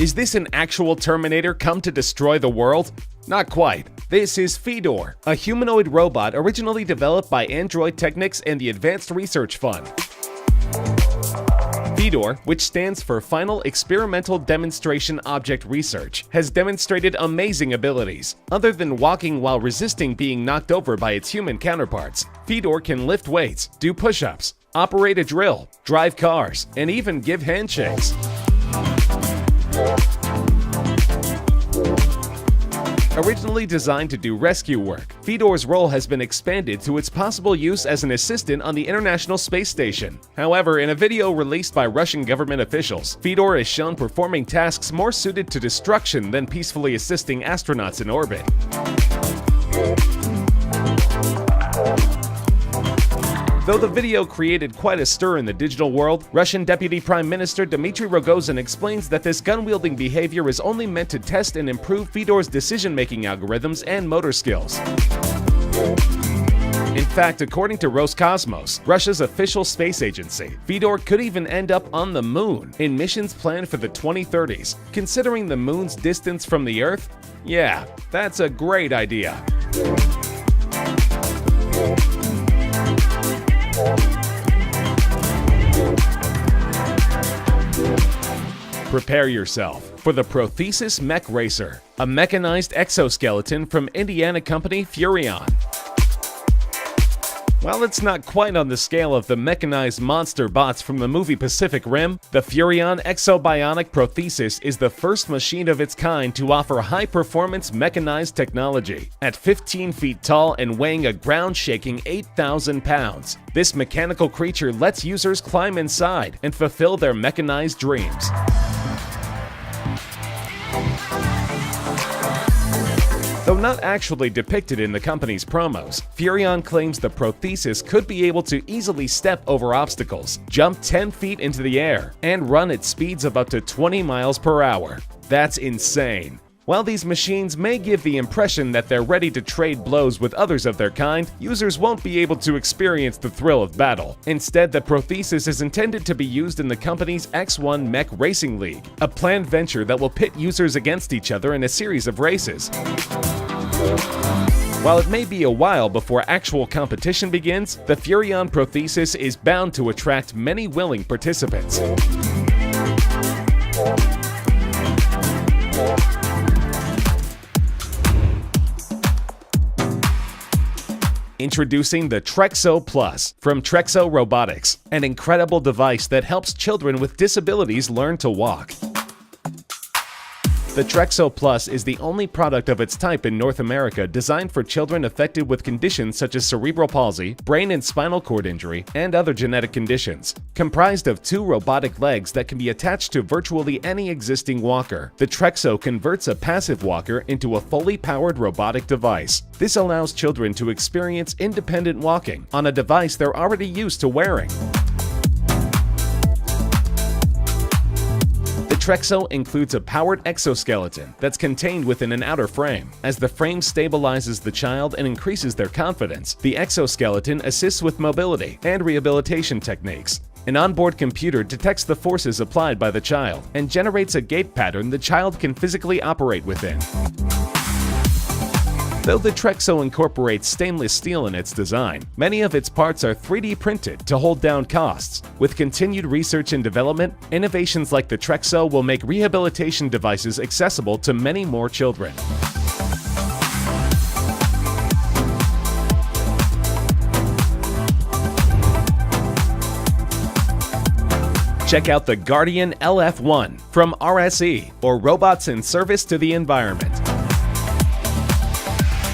Is this an actual Terminator come to destroy the world? Not quite. This is Fedor, a humanoid robot originally developed by Android Technics and the Advanced Research Fund. Fedor, which stands for Final Experimental Demonstration Object Research, has demonstrated amazing abilities. Other than walking while resisting being knocked over by its human counterparts, Fedor can lift weights, do push-ups, operate a drill, drive cars, and even give handshakes. Originally designed to do rescue work, Fedor's role has been expanded to its possible use as an assistant on the International Space Station. However, in a video released by Russian government officials, Fedor is shown performing tasks more suited to destruction than peacefully assisting astronauts in orbit. Though the video created quite a stir in the digital world, Russian Deputy Prime Minister Dmitry Rogozin explains that this gun-wielding behavior is only meant to test and improve Fedor's decision-making algorithms and motor skills. In fact, according to Roscosmos, Russia's official space agency, Fedor could even end up on the moon in missions planned for the 2030s. Considering the moon's distance from the Earth, yeah, that's a great idea. Prepare yourself for the Prothesis Mech Racer, a mechanized exoskeleton from Indiana company Furrion. While it's not quite on the scale of the mechanized monster bots from the movie Pacific Rim, the Furrion Exobionic Prothesis is the first machine of its kind to offer high-performance mechanized technology. At 15 feet tall and weighing a ground-shaking 8,000 pounds, this mechanical creature lets users climb inside and fulfill their mechanized dreams. Though not actually depicted in the company's promos, Furrion claims the Prothesis could be able to easily step over obstacles, jump 10 feet into the air, and run at speeds of up to 20 miles per hour. That's insane. While these machines may give the impression that they're ready to trade blows with others of their kind, users won't be able to experience the thrill of battle. Instead, the Prothesis is intended to be used in the company's X1 Mech Racing League, a planned venture that will pit users against each other in a series of races. While it may be a while before actual competition begins, the Furrion Prothesis is bound to attract many willing participants. Introducing the Trexo Plus from Trexo Robotics, an incredible device that helps children with disabilities learn to walk. The Trexo Plus is the only product of its type in North America designed for children affected with conditions such as cerebral palsy, brain and spinal cord injury, and other genetic conditions. Comprised of 2 robotic legs that can be attached to virtually any existing walker, the Trexo converts a passive walker into a fully powered robotic device. This allows children to experience independent walking on a device they're already used to wearing. The Trexo includes a powered exoskeleton that's contained within an outer frame. As the frame stabilizes the child and increases their confidence, the exoskeleton assists with mobility and rehabilitation techniques. An onboard computer detects the forces applied by the child and generates a gait pattern the child can physically operate within. Though the Trexo incorporates stainless steel in its design, many of its parts are 3D printed to hold down costs. With continued research and development, innovations like the Trexo will make rehabilitation devices accessible to many more children. Check out the Guardian LF1 from RSE, or Robots in Service to the Environment.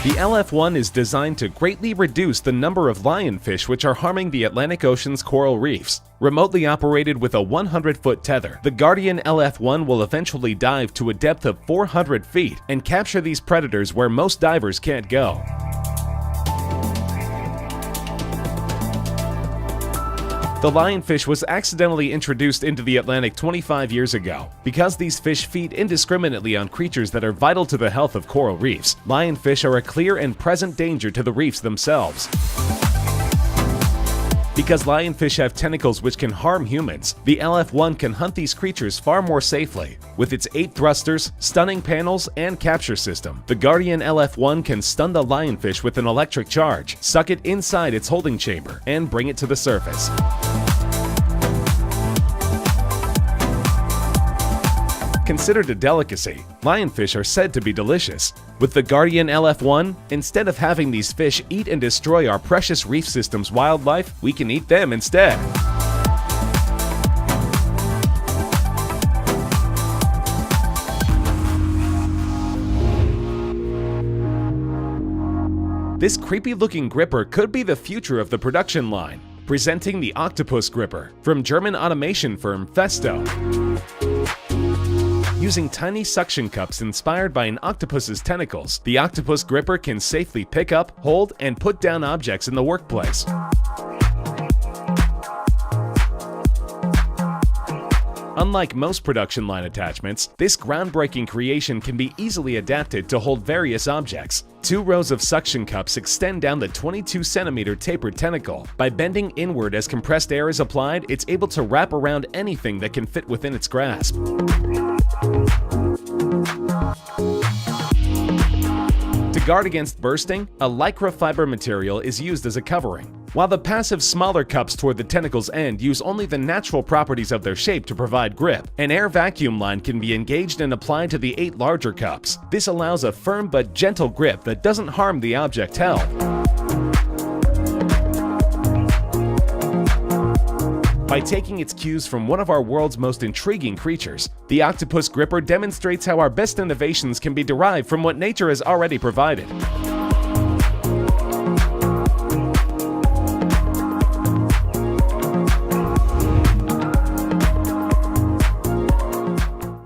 The LF1 is designed to greatly reduce the number of lionfish which are harming the Atlantic Ocean's coral reefs. Remotely operated with a 100-foot tether, the Guardian LF1 will eventually dive to a depth of 400 feet and capture these predators where most divers can't go. The lionfish was accidentally introduced into the Atlantic 25 years ago. Because these fish feed indiscriminately on creatures that are vital to the health of coral reefs, lionfish are a clear and present danger to the reefs themselves. Because lionfish have tentacles which can harm humans, the LF-1 can hunt these creatures far more safely. With its 8 thrusters, stunning panels, and capture system, the Guardian LF-1 can stun the lionfish with an electric charge, suck it inside its holding chamber, and bring it to the surface. Considered a delicacy, lionfish are said to be delicious. With the Guardian LF-1, instead of having these fish eat and destroy our precious reef system's wildlife, we can eat them instead. This creepy-looking gripper could be the future of the production line. Presenting the Octopus Gripper from German automation firm Festo. Using tiny suction cups inspired by an octopus's tentacles, the Octopus Gripper can safely pick up, hold, and put down objects in the workplace. Unlike most production line attachments, this groundbreaking creation can be easily adapted to hold various objects. 2 rows of suction cups extend down the 22-centimeter tapered tentacle. By bending inward as compressed air is applied, it's able to wrap around anything that can fit within its grasp. To guard against bursting, a lycra fiber material is used as a covering. While the passive smaller cups toward the tentacle's end use only the natural properties of their shape to provide grip, an air vacuum line can be engaged and applied to the 8 larger cups. This allows a firm but gentle grip that doesn't harm the object held. By taking its cues from one of our world's most intriguing creatures, the Octopus Gripper demonstrates how our best innovations can be derived from what nature has already provided.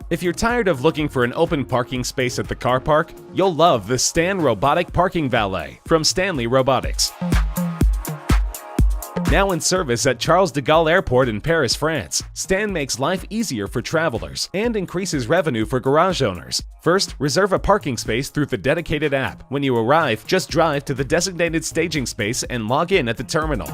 If you're tired of looking for an open parking space at the car park, you'll love the Stan Robotic Parking Valet from Stanley Robotics. Now in service at Charles de Gaulle Airport in Paris, France, Stan makes life easier for travelers and increases revenue for garage owners. First, reserve a parking space through the dedicated app. When you arrive, just drive to the designated staging space and log in at the terminal.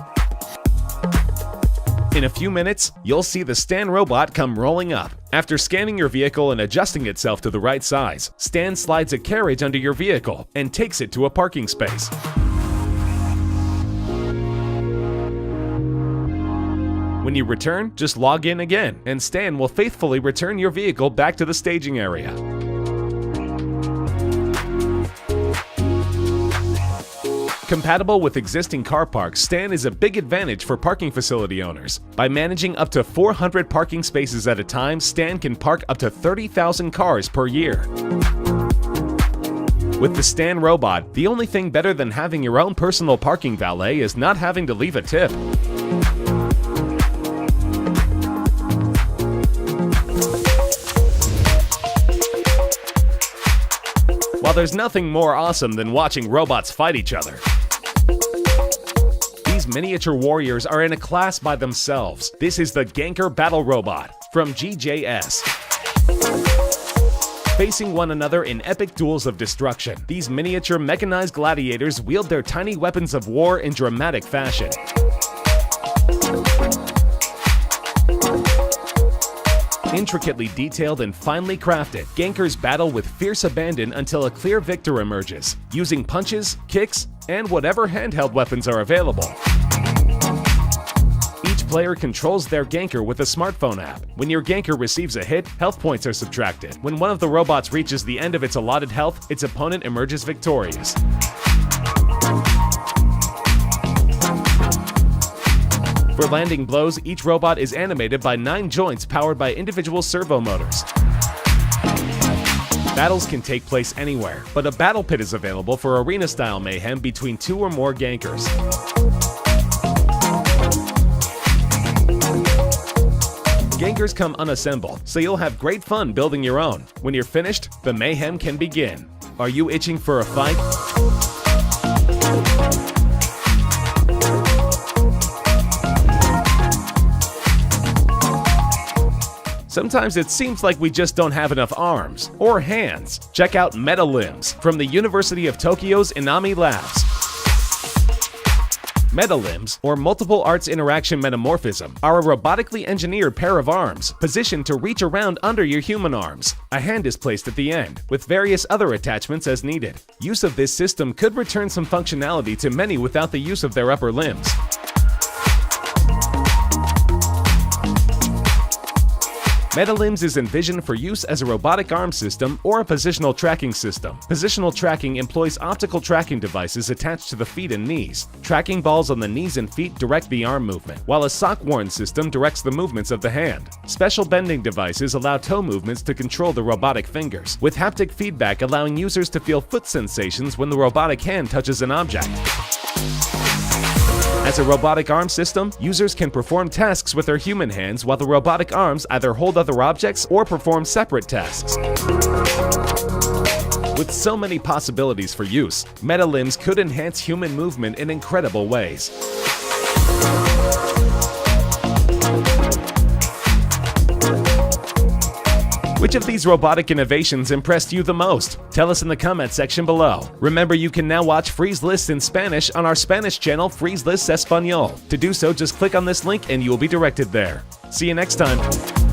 In a few minutes, you'll see the Stan robot come rolling up. After scanning your vehicle and adjusting itself to the right size, Stan slides a carriage under your vehicle and takes it to a parking space. When you return, just log in again, and Stan will faithfully return your vehicle back to the staging area. Compatible with existing car parks, Stan is a big advantage for parking facility owners. By managing up to 400 parking spaces at a time, Stan can park up to 30,000 cars per year. With the Stan robot, the only thing better than having your own personal parking valet is not having to leave a tip. While there's nothing more awesome than watching robots fight each other, these miniature warriors are in a class by themselves. This is the Ganker Battle Robot from GJS. Facing one another in epic duels of destruction, these miniature mechanized gladiators wield their tiny weapons of war in dramatic fashion. Intricately detailed and finely crafted, Gankers battle with fierce abandon until a clear victor emerges, using punches, kicks, and whatever handheld weapons are available. Each player controls their Ganker with a smartphone app. When your Ganker receives a hit, health points are subtracted. When one of the robots reaches the end of its allotted health, its opponent emerges victorious. For landing blows, each robot is animated by 9 joints powered by individual servo motors. Battles can take place anywhere, but a battle pit is available for arena-style mayhem between 2 or more Gankers. Gankers come unassembled, so you'll have great fun building your own. When you're finished, the mayhem can begin. Are you itching for a fight? Sometimes it seems like we just don't have enough arms or hands. Check out MetaLimbs from the University of Tokyo's Inami Labs. MetaLimbs, or Multiple Arts Interaction Metamorphism, are a robotically engineered pair of arms positioned to reach around under your human arms. A hand is placed at the end, with various other attachments as needed. Use of this system could return some functionality to many without the use of their upper limbs. MetaLimbs is envisioned for use as a robotic arm system or a positional tracking system. Positional tracking employs optical tracking devices attached to the feet and knees. Tracking balls on the knees and feet direct the arm movement, while a sock-worn system directs the movements of the hand. Special bending devices allow toe movements to control the robotic fingers, with haptic feedback allowing users to feel foot sensations when the robotic hand touches an object. As a robotic arm system, users can perform tasks with their human hands while the robotic arms either hold other objects or perform separate tasks. With so many possibilities for use, MetaLimbs could enhance human movement in incredible ways. Which of these robotic innovations impressed you the most? Tell us in the comment section below. Remember, you can now watch Freeze Lists in Spanish on our Spanish channel, Freeze Lists Español. To do so, just click on this link and you will be directed there. See you next time.